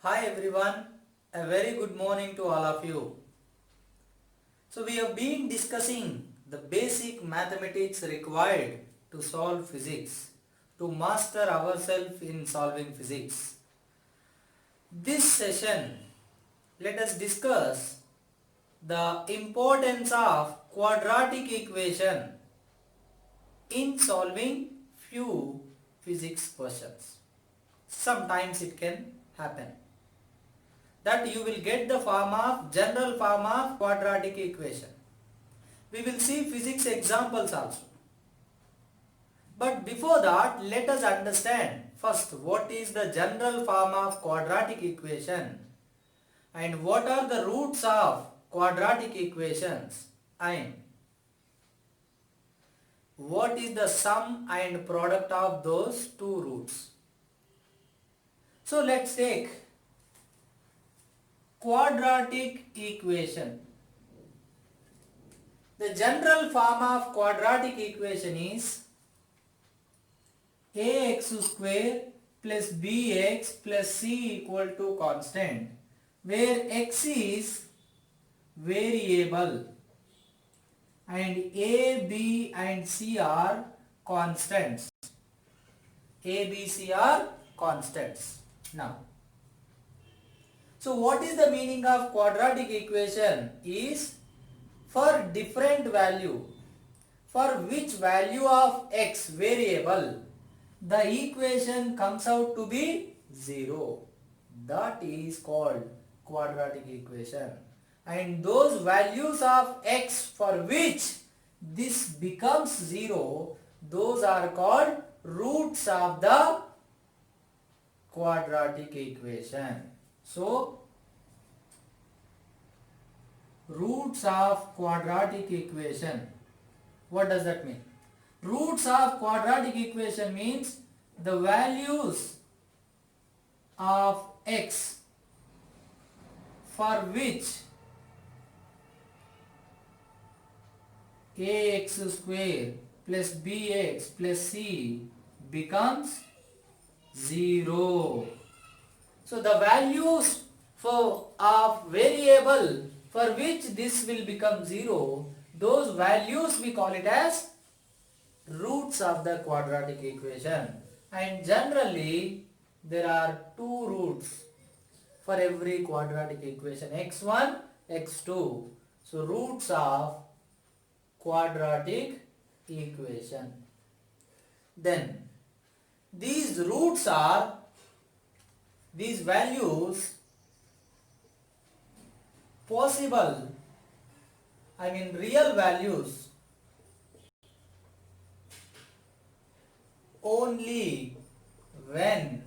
Hi everyone, a very good morning to all of you. So we have been discussing the basic mathematics required to solve physics, to master ourselves in solving physics. This session, let us discuss the importance of quadratic equation in solving few physics questions. Sometimes it can happen that you will get the general form of quadratic equation. We will see physics examples also. But before that, let us understand first what is the general form of quadratic equation and what are the roots of quadratic equations and what is the sum and product of those two roots. So let's take quadratic equation. The general form of quadratic equation is ax square plus bx plus c equal to constant, where x is variable and a, b and c are constants. A, b, c are constants. Now, so what is the meaning of quadratic equation is for different value, for which value of x variable the equation comes out to be 0. That is called quadratic equation. And those values of x for which this becomes 0, those are called roots of the quadratic equation. So, roots of quadratic equation. What does that mean? Roots of quadratic equation means the values of x for which ax square plus bx plus c becomes 0. So the values of variable for which this will become 0, those values we call it as roots of the quadratic equation. And generally there are two roots for every quadratic equation, x1, x2. So roots of quadratic equation. Then these roots are, these values possible, real values only when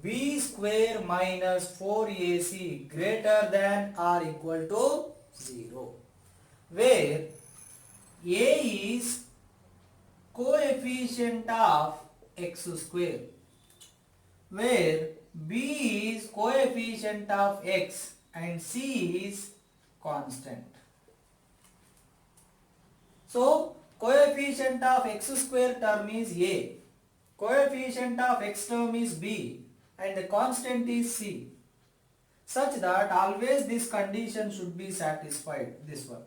b square minus 4ac greater than or equal to 0, where a is coefficient of x square, where b is coefficient of x and c is constant. So coefficient of x square term is a, coefficient of x term is b, and the constant is c, such that always this condition should be satisfied, this one.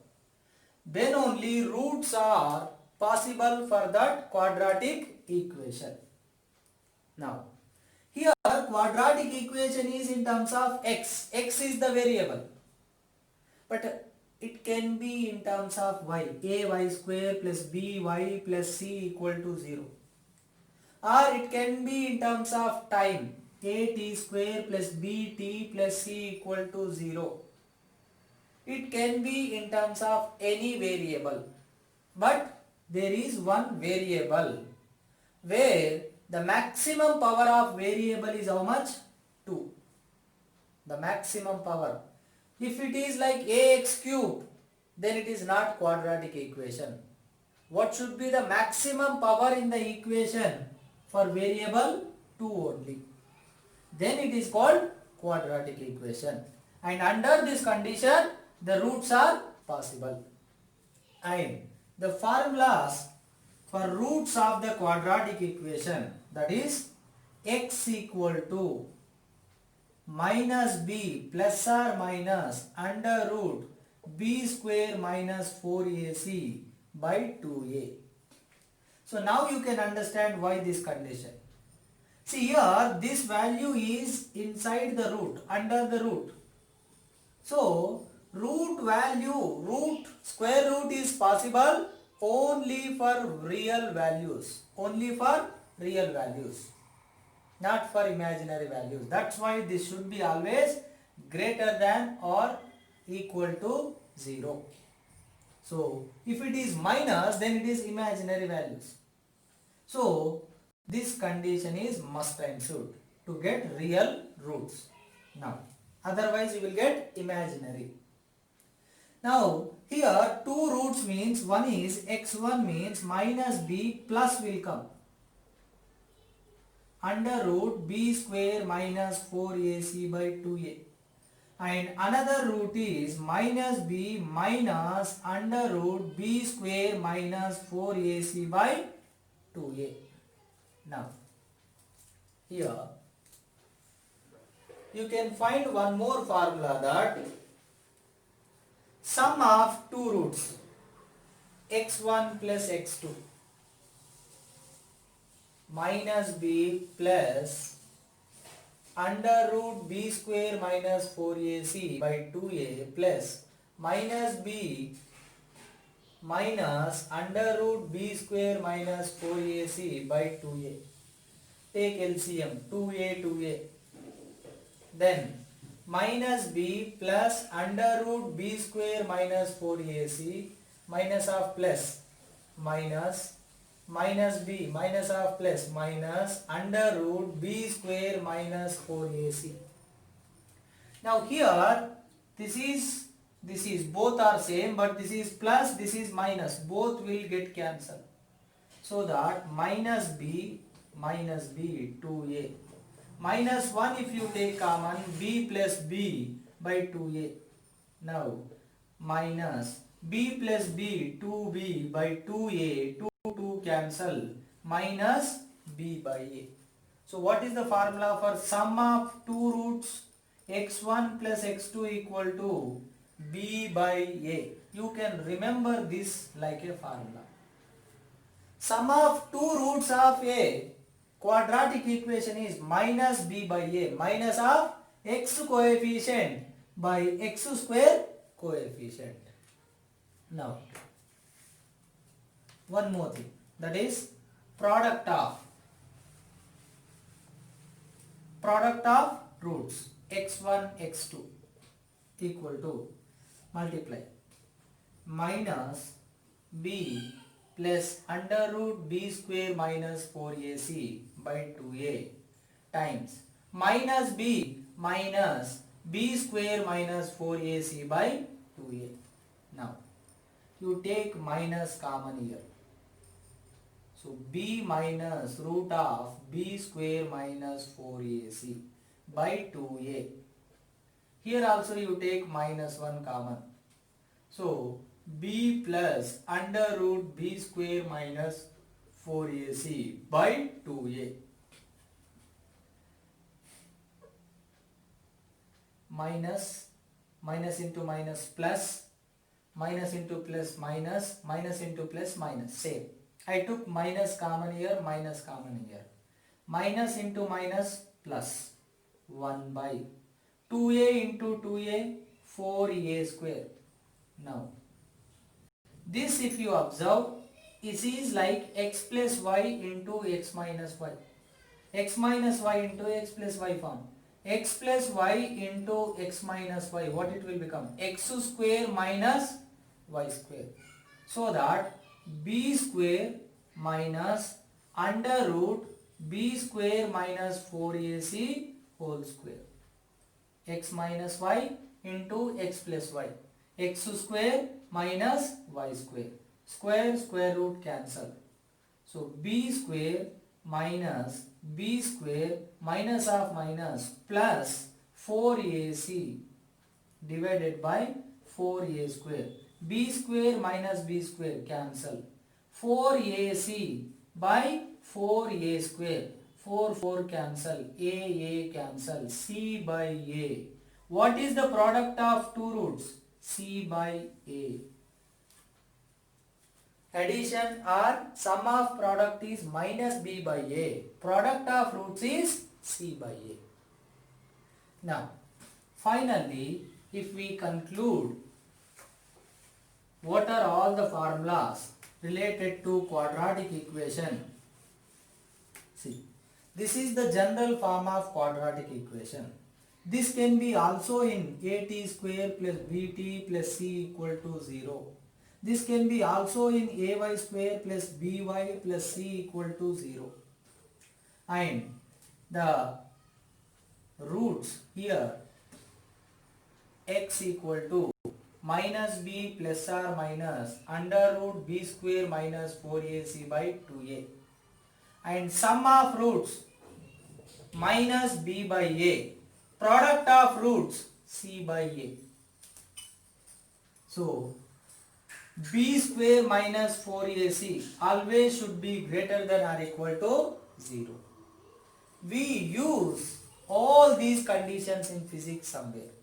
Then only roots are possible for that quadratic equation. Now, here quadratic equation is in terms of x. X is the variable. But it can be in terms of y. Ay square plus by plus c equal to 0. Or it can be in terms of time. At square plus bt plus c equal to 0. It can be in terms of any variable. But there is one variable where the maximum power of variable is how much? 2. The maximum power. If it is like ax cube, then it is not quadratic equation. What should be the maximum power in the equation for variable? 2 only. Then it is called quadratic equation. And under this condition, the roots are possible. And the formulas for roots of the quadratic equation, that is x equal to minus b plus or minus under root b square minus 4ac by 2a. So now you can understand why this condition. See here, this value is inside the root, under the root. So root value, square root is possible only for real values. Only for real values, not for imaginary values. That's why this should be always greater than or equal to 0. So if it is minus, then it is imaginary values. So this condition is must and should to get real roots. Now, otherwise you will get imaginary. Now here two roots means one is x1 means minus b plus will come. Under root b square minus 4ac by 2a. And another root is minus b minus under root b square minus 4ac by 2a. Now, here you can find one more formula, that sum of two roots x1 plus x2 minus b plus under root b square minus 4ac by 2a plus minus b minus under root b square minus 4ac by 2a. Take LCM 2a 2a. Then minus b plus under root b square minus 4ac minus of plus minus minus b minus of plus minus under root b square minus 4ac. Now here this is both are same, but this is plus, this is minus, both will get cancelled. So that minus b 2a minus 1 if you take common b plus b by 2a. Now minus b plus b 2b by 2a, 2 cancel, minus b by a. So what is the formula for sum of two roots x1 plus x2 equal to b by a? You can remember this like a formula. Sum of two roots of a quadratic equation is minus b by a, minus of x coefficient by x square coefficient. Now, one more thing, that is product of roots x1 x2 equal to multiply minus b plus under root b square minus 4ac by 2a times minus b square minus 4ac by 2a. Now you take minus common here. So b minus root of b square minus 4ac by 2a. Here also you take minus 1 common. So b plus under root b square minus 4ac by 2a. Minus into minus plus, minus into plus minus, minus into plus minus, same. I took minus common here, minus common here. Minus into minus plus 1 by 2a into 2a 4a square. Now this if you observe, it is like x plus y into x minus y. X minus y into x plus y form. X plus y into x minus y, what it will become? X square minus y square. So that b square minus under root b square minus 4ac whole square. X minus y into x plus y. X square minus y square. Square root cancel. So b square minus b square minus of minus plus 4ac divided by 4a square. B square minus b square cancel. 4ac by 4a square. 4 cancel, A cancel, C by A. What is the product of two roots? C by A. Addition or sum of product is minus B by A. Product of roots is C by A. Now, finally, if we conclude, what are all the formulas related to quadratic equation? See, this is the general form of quadratic equation. This can be also in at square plus bt plus c equal to 0. This can be also in ay square plus by plus c equal to 0. And the roots here, x equal to minus b plus or minus under root b square minus 4ac by 2a. And sum of roots minus b by a. Product of roots c by a. So, b square minus 4ac always should be greater than or equal to 0. We use all these conditions in physics somewhere.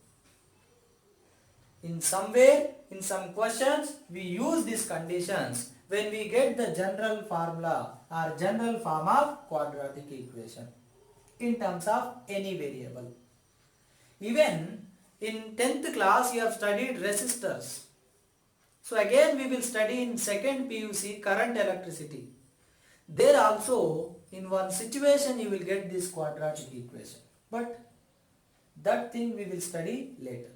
In somewhere, in some questions, we use these conditions when we get the general formula or general form of quadratic equation in terms of any variable. Even in 10th class you have studied resistors. So again we will study in second PUC current electricity. There also in one situation you will get this quadratic equation. But that thing we will study later.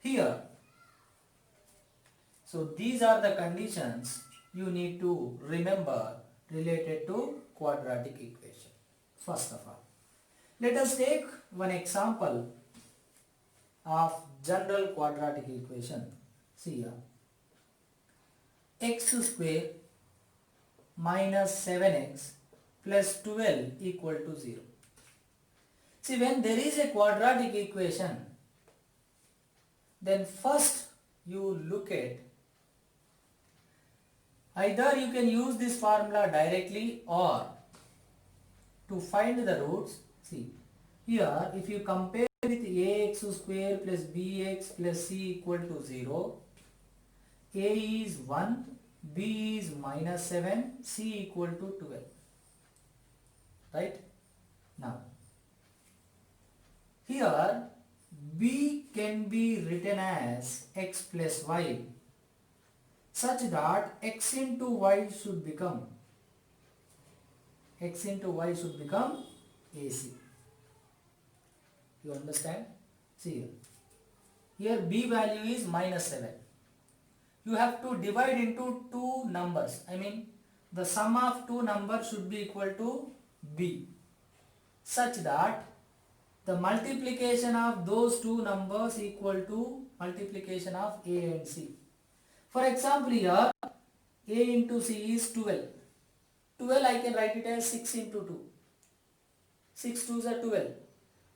Here, so these are the conditions you need to remember related to quadratic equation. First of all, let us take one example of general quadratic equation. See here, x square minus 7x plus 12 equal to 0. See, when there is a quadratic equation, then first you look at, either you can use this formula directly or to find the roots. See, here if you compare with ax square plus bx plus c equal to 0, a is 1, b is minus 7, c equal to 12. Right? Now, here b can be written as x plus y such that x into y should become AC. You understand? See here b value is minus 7. You have to divide into two numbers. I mean the sum of two numbers should be equal to b such that the multiplication of those two numbers equal to multiplication of a and c. For example, here a into c is 12. 12 I can write it as 6 into 2. 6 2s are 12.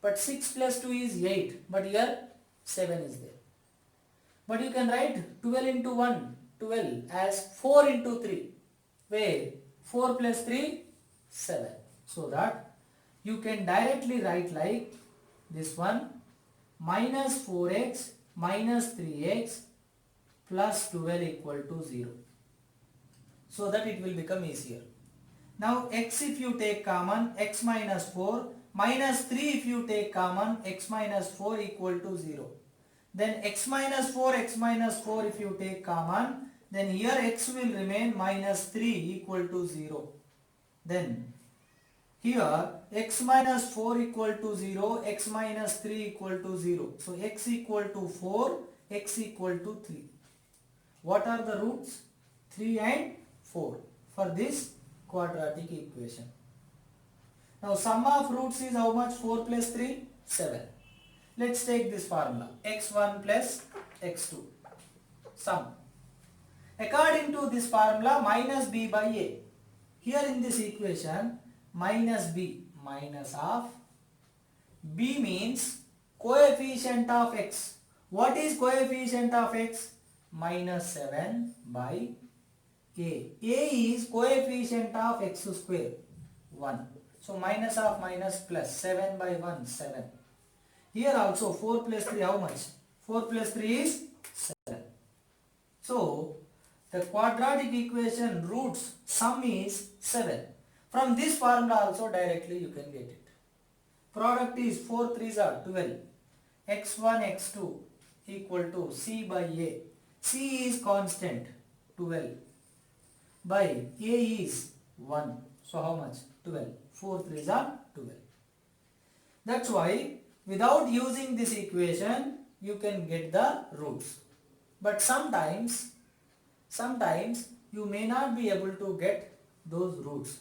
But 6 plus 2 is 8. But here 7 is there. But you can write 12 into 1, 12 as 4 into 3. Where 4 plus 3, 7. So that you can directly write like this one, minus 4x minus 3x plus 12 equal to 0. So that it will become easier. Now x if you take common, x minus 4, minus 3 if you take common, x minus 4 equal to 0. Then x minus 4 if you take common, then here x will remain minus 3 equal to 0. Then here x minus 4 equal to 0, x minus 3 equal to 0. So x equal to 4, x equal to 3. What are the roots? 3 and 4 for this quadratic equation. Now sum of roots is how much? 4 plus 3? 7. Let's take this formula. x1 plus x2. Sum. According to this formula, minus b by a. Here in this equation, minus b, minus of b means coefficient of x. What is coefficient of x? Minus 7 by a. A is coefficient of x square, 1. So minus of minus plus 7 by 1 7. Here also 4 plus 3 how much? 4 plus 3 is 7. So the quadratic equation roots sum is 7. From this formula also directly you can get it. Product is 4 3s are 12. X1 x2 equal to C by A. C is constant 12 by A is 1. So how much? 12. 4 3s are 12. That's why without using this equation you can get the roots. But sometimes you may not be able to get those roots.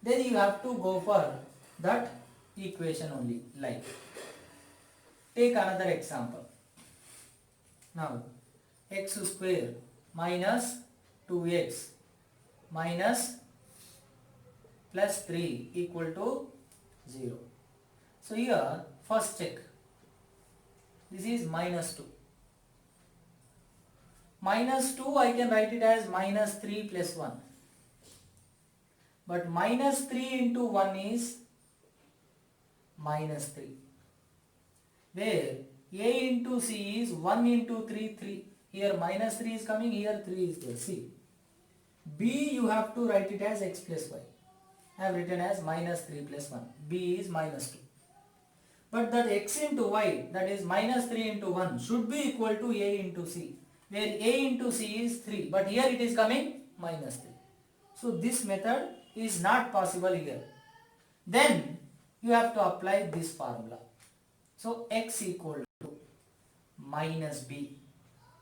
Then you have to go for that equation only. Like, take another example. Now, x square minus 2x minus plus 3 equal to 0. So here, first check. This is minus 2. Minus 2 I can write it as minus 3 plus 1. But minus 3 into 1 is minus 3. Where A into C is 1 into 3, 3. Here minus 3 is coming, here 3 is there. See. B you have to write it as x plus y. I have written as minus 3 plus 1. B is minus 2. But that x into y, that is minus 3 into 1, should be equal to A into C. Where A into C is 3. But here it is coming minus 3. So this method is not possible here. Then you have to apply this formula. So x equal to minus b.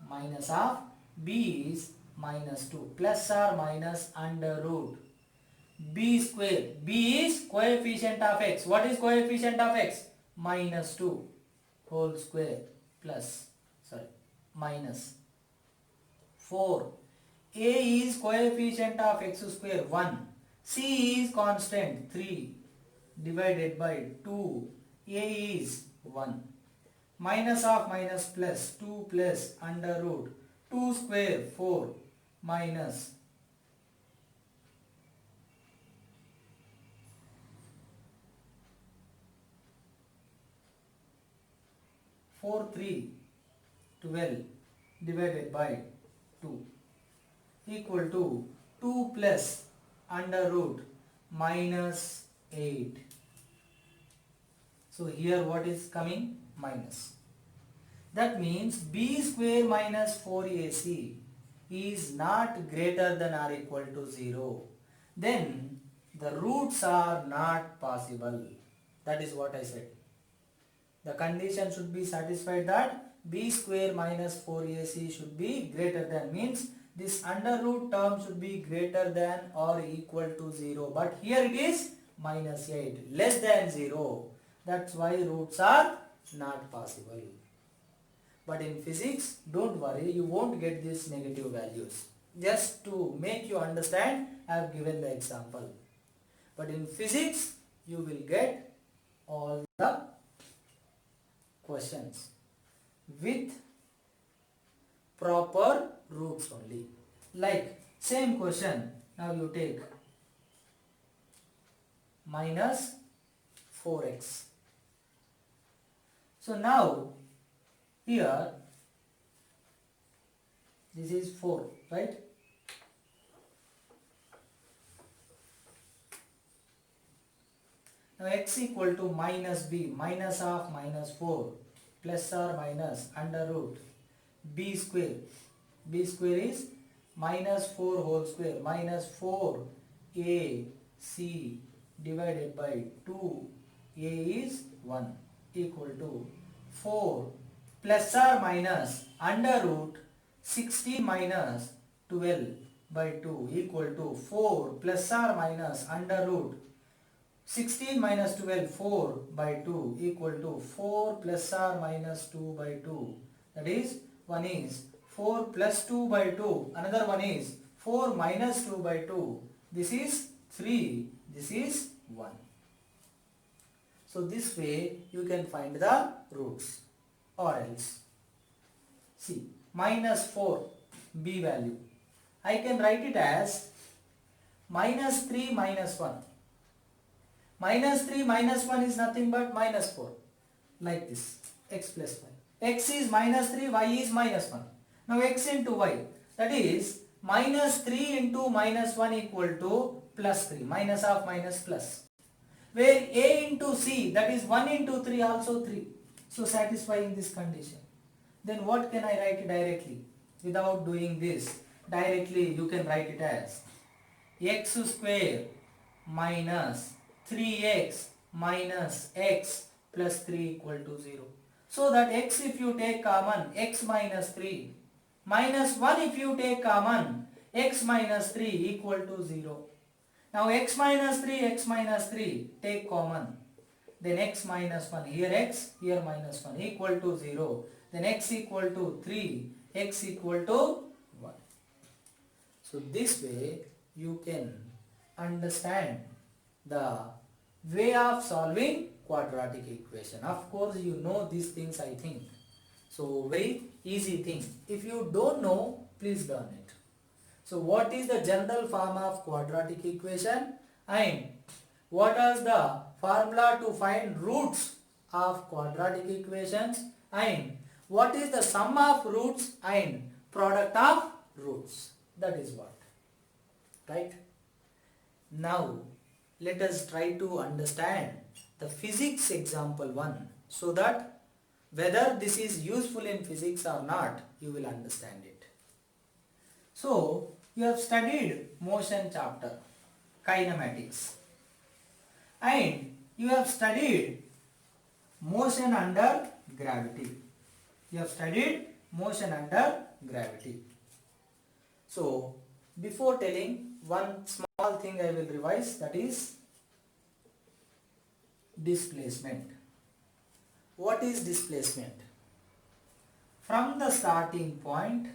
Minus of b is minus 2 plus or minus under root b square. B is coefficient of x. What is coefficient of x? Minus 2 whole square plus minus 4. A is coefficient of x square 1. C is constant 3 divided by 2. A is 1. Minus of minus plus 2 plus under root 2 square 4 minus 4 3 12 divided by 2 equal to 2 plus under root minus 8. So here what is coming? Minus. That means b square minus 4ac is not greater than or equal to 0. Then the roots are not possible. That is what I said. The condition should be satisfied that b square minus 4ac should be greater than, means this under root term should be greater than or equal to 0. But here it is minus 8, less than 0. That's why roots are not possible. But in physics, don't worry, you won't get these negative values. Just to make you understand, I have given the example. But in physics, you will get all the questions with proper roots only. Like same question, now you take minus 4x. So now here this is 4, right? Now x equal to minus b, minus of minus 4 plus or minus under root b square. B square is minus 4 whole square minus 4ac divided by 2, a is 1 equal to 4 plus or minus under root 16 minus 12 by 2 equal to 4 plus or minus under root 16 minus 12, 4 by 2 equal to 4 plus or minus 2 by 2. That is, one is 4 plus 2 by 2, another one is 4 minus 2 by 2. This is 3, this is 1. So this way you can find the roots. Or else, see, minus 4 b value. I can write it as minus 3 minus 1. Minus 3 minus 1 is nothing but minus 4. Like this. X plus y. X is minus 3, y is minus 1. Now x into y. That is minus 3 into minus 1 equal to plus 3. Minus of minus plus. Where a into c, that is 1 into 3 also 3. So satisfying this condition. Then what can I write directly? Without doing this, directly you can write it as x square minus 3x minus x plus 3 equal to 0. So that x if you take common, x minus 3 minus 1 if you take common, x minus 3 equal to 0. Now x minus 3 take common. Then x minus 1, here x, here minus 1 equal to 0. Then x equal to 3, x equal to 1. So this way you can understand the way of solving quadratic equation. Of course you know these things, I think. So very easy thing. If you don't know, please learn it. So what is the general form of quadratic equation and what is the formula to find roots of quadratic equations and what is the sum of roots and product of roots? That is what. Right? Now let us try to understand the physics example 1 so that whether this is useful in physics or not, you will understand it. So you have studied motion chapter, kinematics, and you have studied motion under gravity. You have studied motion under gravity. So before telling, one small thing I will revise, that is displacement. What is displacement? From the starting point,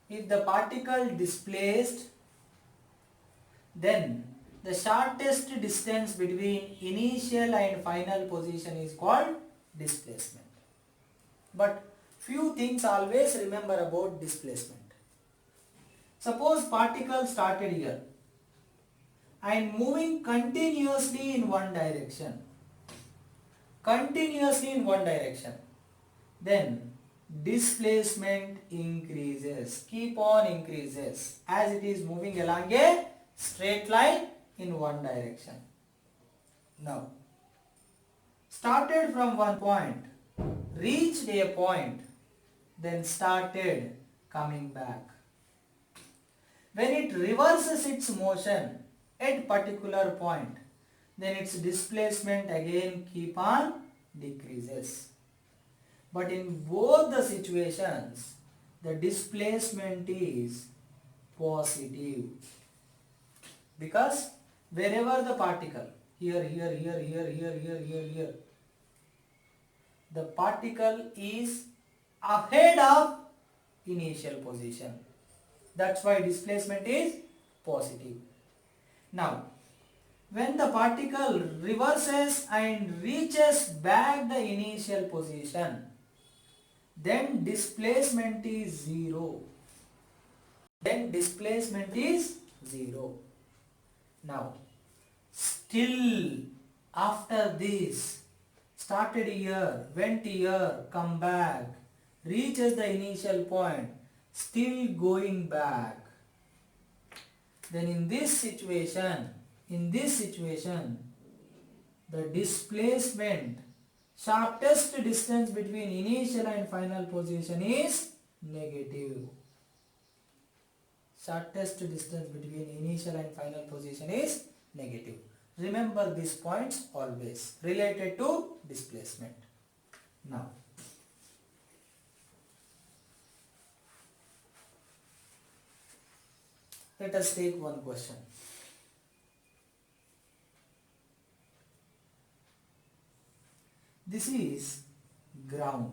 if the particle displaced, then the shortest distance between initial and final position is called displacement. But few things always remember about displacement. Suppose particle started here and moving continuously in one direction. Then displacement increases, keep on increases as it is moving along a straight line in one direction. Now, started from one point, reached a point, then started coming back. When it reverses its motion at particular point, then its displacement again keep on decreases. But in both the situations, the displacement is positive. Because wherever the particle, here, the particle is ahead of initial position. That's why displacement is positive. Now, when the particle reverses and reaches back the initial position, then displacement is 0. Now, still after this, started here, went here, come back, reaches the initial point, still going back. Then in this situation, the displacement, shortest distance between initial and final position is negative. Shortest distance between initial and final position is negative. Remember these points always related to displacement. Now, let us take one question. This is ground.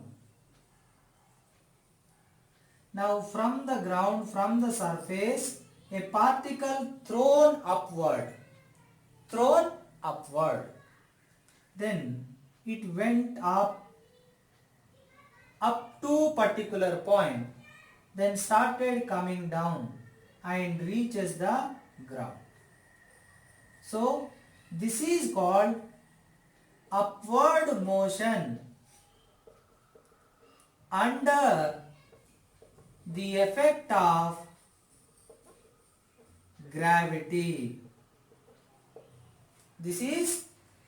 Now from the ground, from the surface, a particle thrown upward. Then it went up to particular point, then started coming down and reaches the ground. So This is called upward motion under the effect of gravity. This is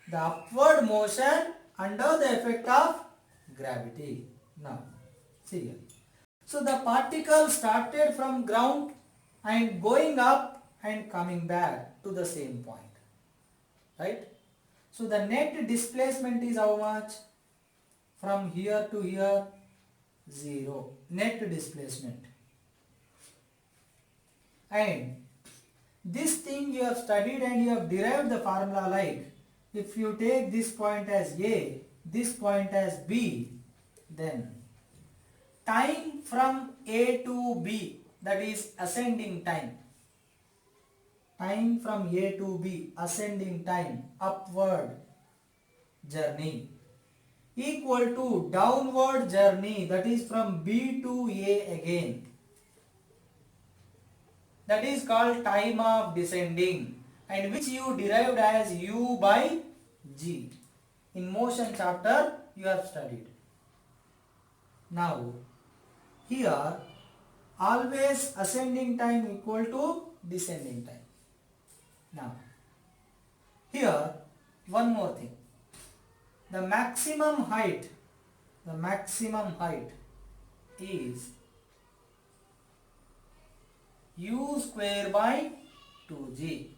the upward motion under the effect of gravity. Now, see here. So the particle started from ground and going up and coming back to the same point. Right? So the net displacement is how much? From here to here, 0. Net displacement. And this thing you have studied and you have derived the formula like, if you take this point as A, this point as B, then time from A to B, that is ascending time. Time from A to B, ascending time, upward journey, equal to downward journey, that is from B to A again. That is called time of descending, and which you derived as U by G. In motion chapter you have studied. Now here always ascending time equal to descending time. Now here one more thing. The maximum height is U square by 2G.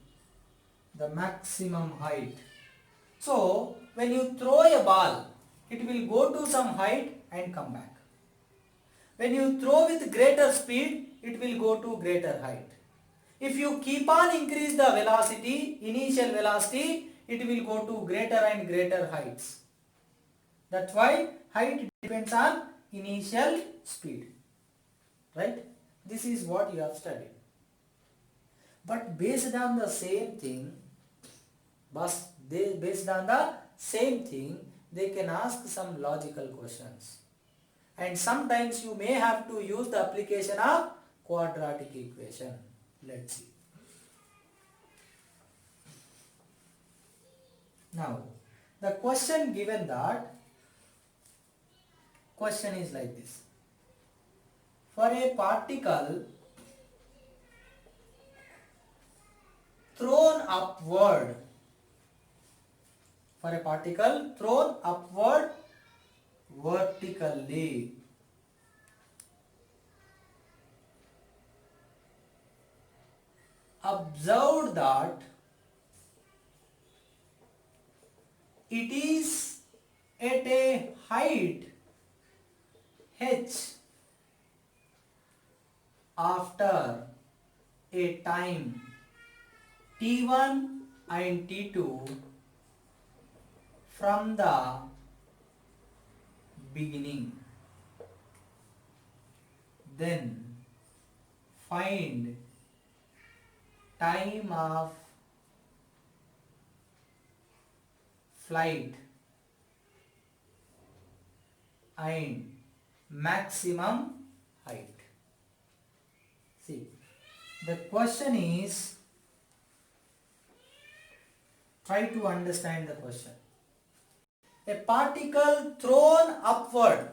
The maximum height. So when you throw a ball, it will go to some height and come back. When you throw with greater speed, it will go to greater height. If you keep on increase the velocity, initial velocity, it will go to greater and greater heights. That's why height depends on initial speed. Right? This is what you have studied. But based on the same thing, they can ask some logical questions. And sometimes you may have to use the application of quadratic equation. Let's see. Now, the question given question is like this. For a particle thrown upward, vertically, observed that it is at a height h after a time t1 and t2 from the beginning, then find time of flight and maximum height. See, the question is, try to understand the question. A particle thrown upward,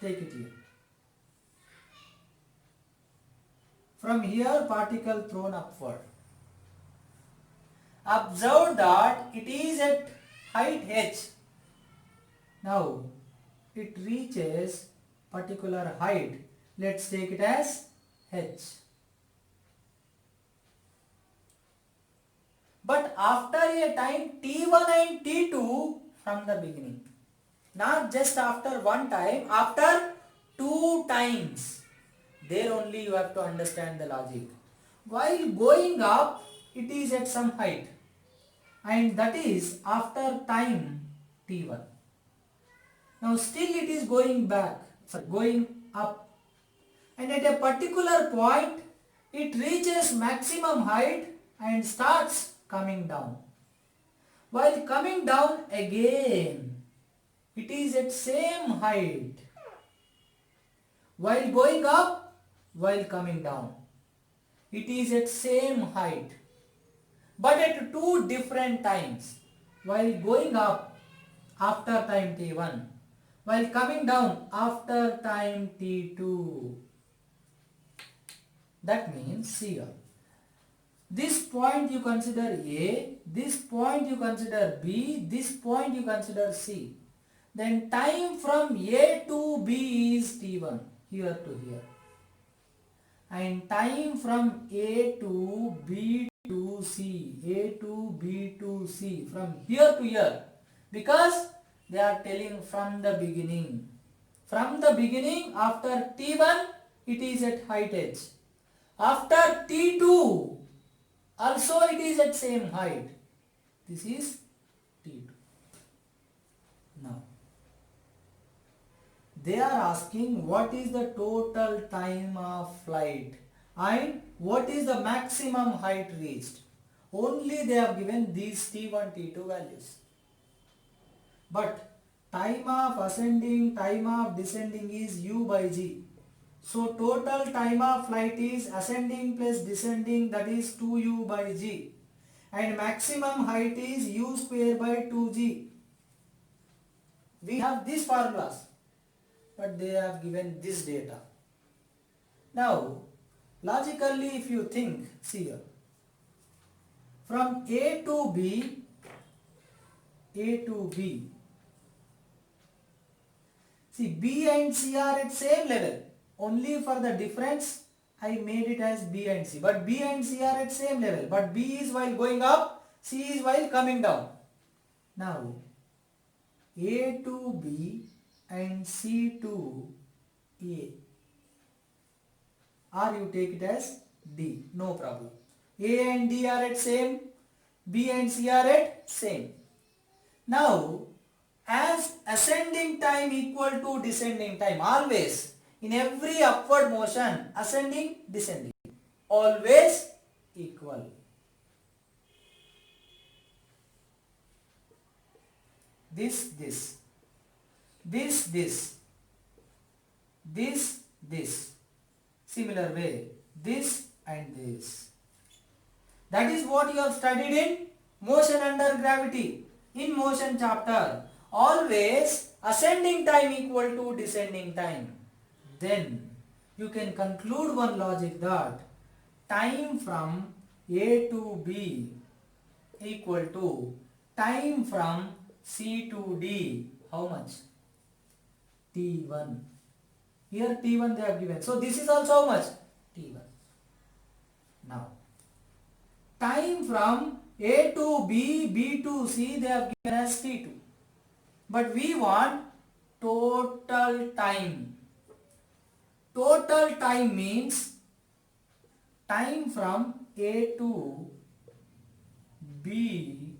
take it here. From here, particle thrown upward. Observe that it is at height h. Now, it reaches particular height. Let's take it as h. But after a time t1 and t2 from the beginning. Not just after one time, after 2 times. There only you have to understand the logic. While going up, it is at some height. And that is after time t1. Now still it is going up. And at a particular point, it reaches maximum height and starts coming down. While coming down again, it is at same height. While going up, while coming down, it is at same height. but at two different times. While going up after time t1, while coming down after time t2. That means, see here, this point you consider A, this point you consider B, this point you consider C. Then time from A to B is t1, here to here. And time from A to B to C, A to B to C, from here to here, because they are telling from the beginning. From the beginning, after T1, it is at height h. After T2, also it is at same height. This is T2. Now, they are asking what is the total time of flight and what is the maximum height reached. Only they have given these T1, T2 values. But time of ascending, time of descending is u by g. So total time of flight is ascending plus descending, that is 2u by g. And maximum height is u square by 2g. We have these formulas, but they have given this data. Now, logically if you think, see here, from A to B, see B and C are at same level. Only for the difference I made it as B and C. But B and C are at same level. But B is while going up, C is while coming down. Now, A to B and C to A. Or you take it as D. No problem. A and D are at same. B and C are at same. Now, as ascending time equal to descending time, always, in every upward motion, ascending, descending, always equal. This, similar way, this and this. That is what you have studied in motion under gravity, in motion chapter. Always ascending time equal to descending time. Then you can conclude one logic that time from A to B equal to time from C to D. How much? T1. Here T1 they have given. So this is also how much? T1. Now, time from A to B, B to C they have given as T2. But we want total time. Total time means time from A to B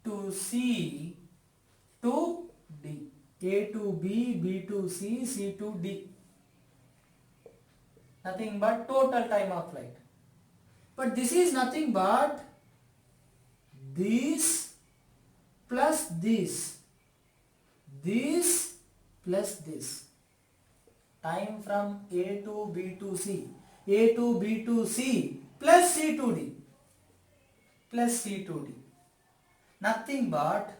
to C to D. A to B, B to C, C to D. Nothing but total time of flight. But this is nothing but this plus this. This plus this. Time from A to B to C. A to B to C plus C to D. Plus C to D. Nothing but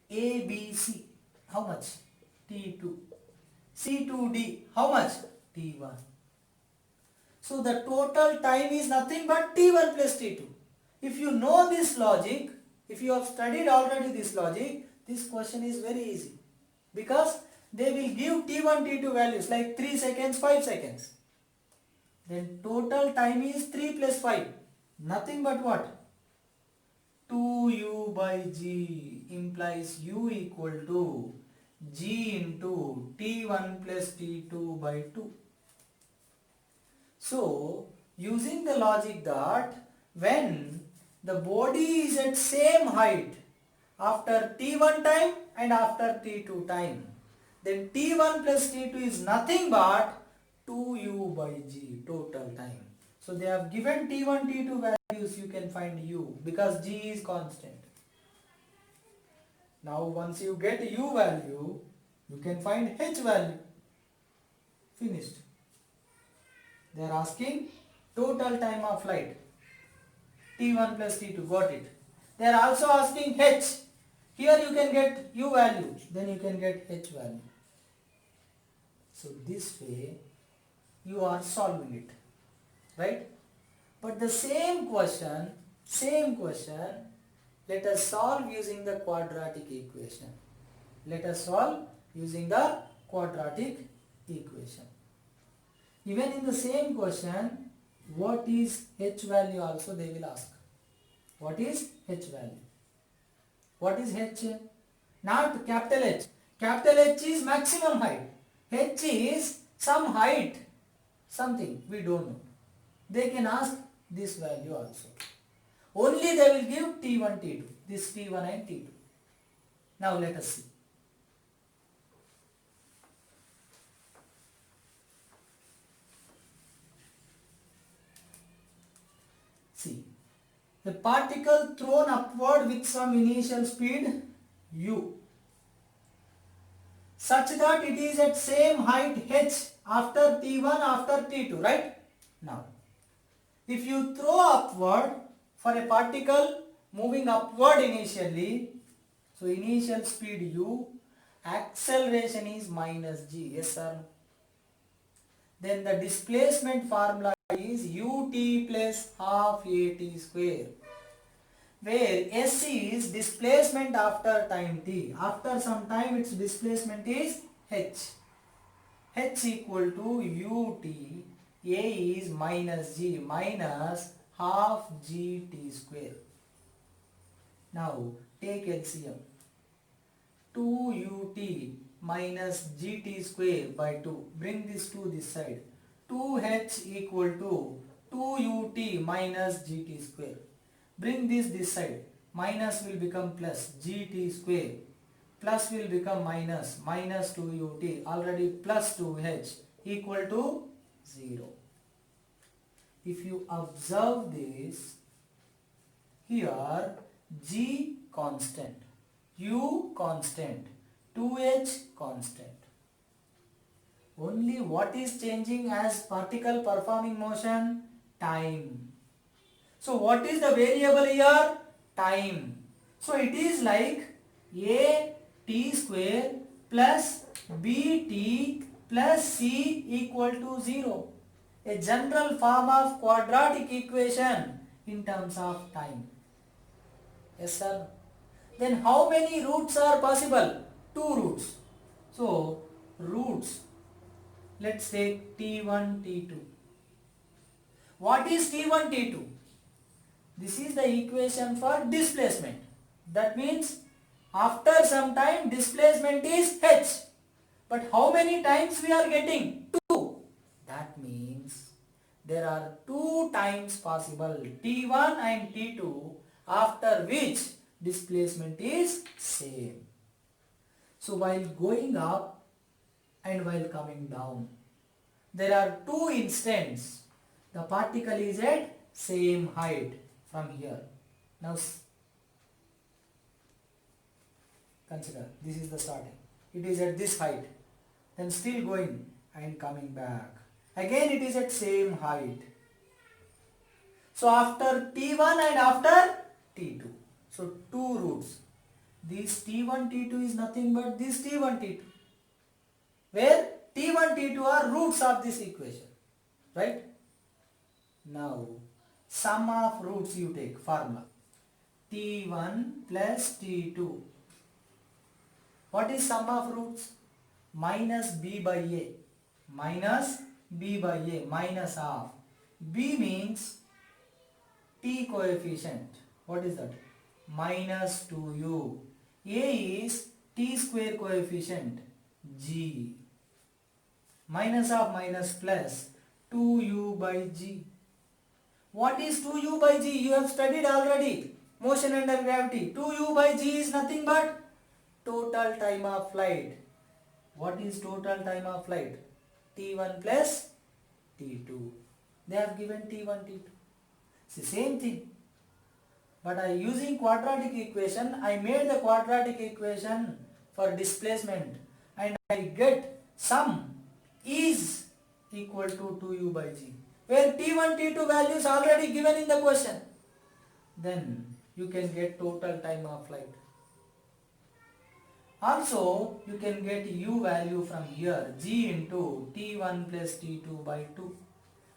A, B, C. How much? T2. C to D. How much? T1. So the total time is nothing but T1 plus T2. If you know this logic, if you have studied already this logic, this question is very easy. Because they will give T1, T2 values like 3 seconds, 5 seconds. Then total time is 3 plus 5. Nothing but what? 2u by g implies u equal to g into T1 plus T2 by 2. So, using the logic that when the body is at same height after T1 time and after T2 time, then T1 plus T2 is nothing but 2u by g total time. So they have given T1, T2 values, you can find u because g is constant. Now once you get u value, you can find h value. Finished. They are asking total time of flight. T1 plus T2, got it. They are also asking H. Here you can get U value, then you can get H value. So this way you are solving it, right? But the same question, let us solve using the quadratic equation. Let us solve using the quadratic equation. Even in the same question, what is H value also they will ask. What is H value? What is H? Not capital H. Capital H is maximum height. H is some height, something we don't know. They can ask this value also. Only they will give T1, T2. This T1 and T2. Now let us see. See, a particle thrown upward with some initial speed u, such that it is at same height h after T1 after T2, right? Now, if you throw upward for a particle moving upward initially, so initial speed u, acceleration is minus g, yes or no? Then the displacement formula is ut plus half at square, where s is displacement after time t. After some time its displacement is h. h equal to ut, a is minus g, minus half gt square. Now take LCM. 2ut minus gt square by 2. Bring this to this side. 2h equal to 2ut minus gt square. Bring this side. Minus will become plus gt square. Plus will become minus. Minus 2ut. Already plus 2h equal to 0. If you observe this, here g constant, u constant, 2h constant. Only what is changing as particle performing motion? Time. So what is the variable here? Time. So it is like a t square plus bt plus c equal to 0. A general form of quadratic equation in terms of time. Yes sir. Then how many roots are possible? 2 roots. So roots, let's take T1, T2. What is T1, T2? This is the equation for displacement. That means after some time displacement is h. But how many times we are getting? 2. That means there are 2 times possible, T1 and T2, after which displacement is same. So while going up and while coming down, there are 2 instants. The particle is at same height from here. Now consider, this is the starting. It is at this height. Then still going and coming back. Again it is at same height. So after T1 and after T2. So 2 roots. This T1, T2 is nothing but this T1, T2. Where T1, T2 are roots of this equation. Right? Now, sum of roots you take, formula. T1 plus T2. What is sum of roots? Minus b by a. Minus b by a. Minus of. B means t coefficient. What is that? Minus 2u. A is t square coefficient. G. Minus of minus plus 2u by g. What is 2u by g? You have studied already. Motion under gravity. 2u by g is nothing but total time of flight. What is total time of flight? T1 plus T2. They have given T1, T2. It's the same thing. But I using quadratic equation, I made the quadratic equation for displacement and I get sum is equal to 2u by g, where T1, T2 value is already given in the question. then you can get total time of flight. Also, you can get u value from here, g into t1 plus t2 by 2.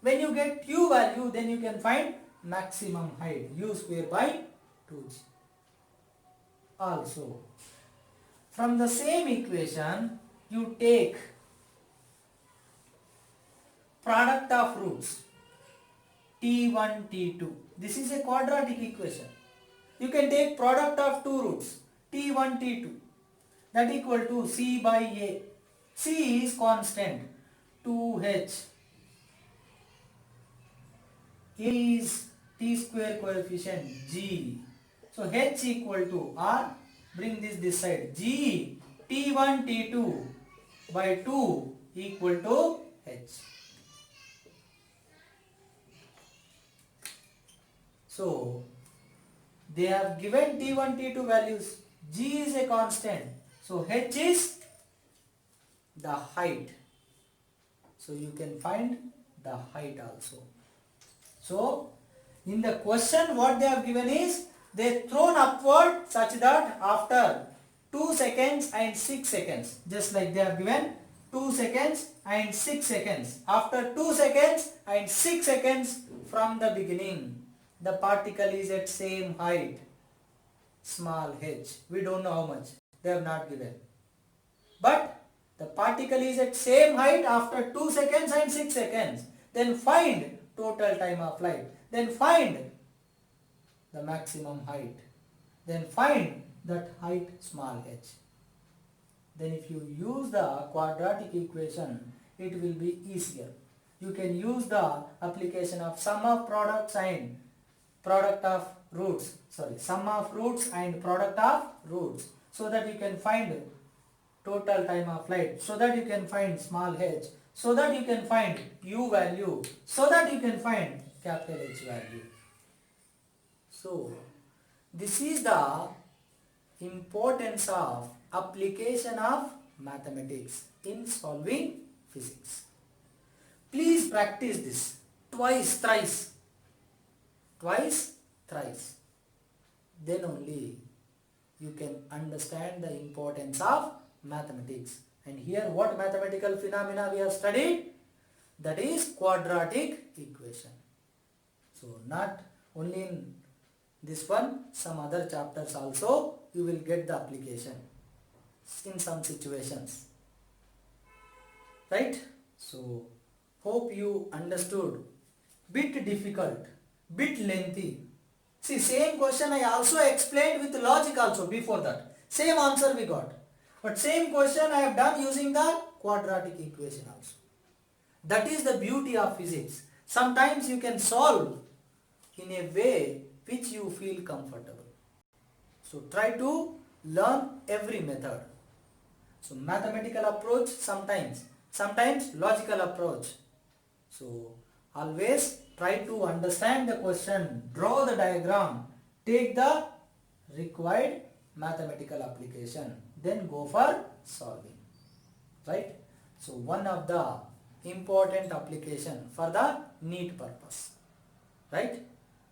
When you get u value, then you can find maximum height, u square by 2g. Also, from the same equation, you take product of roots t1, t2. This is a quadratic equation. You can take product of two roots t1, t2. That equal to c by a. C is constant, 2h. A is t square coefficient, g. So h equal to r. Bring this side. G t1 t2 by 2 equal to h. So they have given t1 t2 values. G is a constant. So h is the height. So you can find the height also. So in the question what they have given is they thrown upward such that after 2 seconds and 6 seconds, just like they have given 2 seconds and 6 seconds. After 2 seconds and 6 seconds from the beginning, the particle is at same height, small h. We don't know how much, they have not given. But the particle is at same height after 2 seconds and 6 seconds. Then find total time of flight. Then find the maximum height. Then find that height small h. Then if you use the quadratic equation, it will be easier. You can use the application of sum of products and product of roots. Sum of roots and product of roots. So that you can find total time of flight. So that you can find small h. So that you can find u value. So that you can find capital H value. So this is the importance of application of mathematics in solving physics. Please practice this twice, thrice. Twice, thrice. Then only you can understand the importance of mathematics. And here what mathematical phenomena we have studied? That is quadratic equation. So not only in this one, some other chapters also you will get the application in some situations. Right? So hope you understood. Bit difficult, bit lengthy. See, same question I also explained with logic also before that. Same answer we got. But same question I have done using the quadratic equation also. That is the beauty of physics. Sometimes you can solve in a way which you feel comfortable. So try to learn every method. So mathematical approach sometimes logical approach. So always try to understand the question, draw the diagram, take the required mathematical application, then go for solving. Right? So one of the important application for the NEET purpose. Right?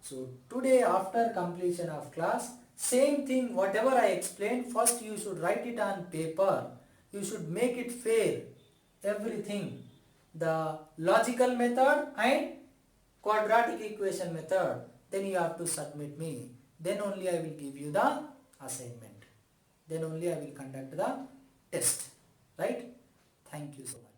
So today after completion of class, same thing whatever I explained, first you should write it on paper. You should make it fair, everything. The logical method and quadratic equation method. Then you have to submit me. Then only I will give you the assignment. Then only I will conduct the test. Right? Thank you so much.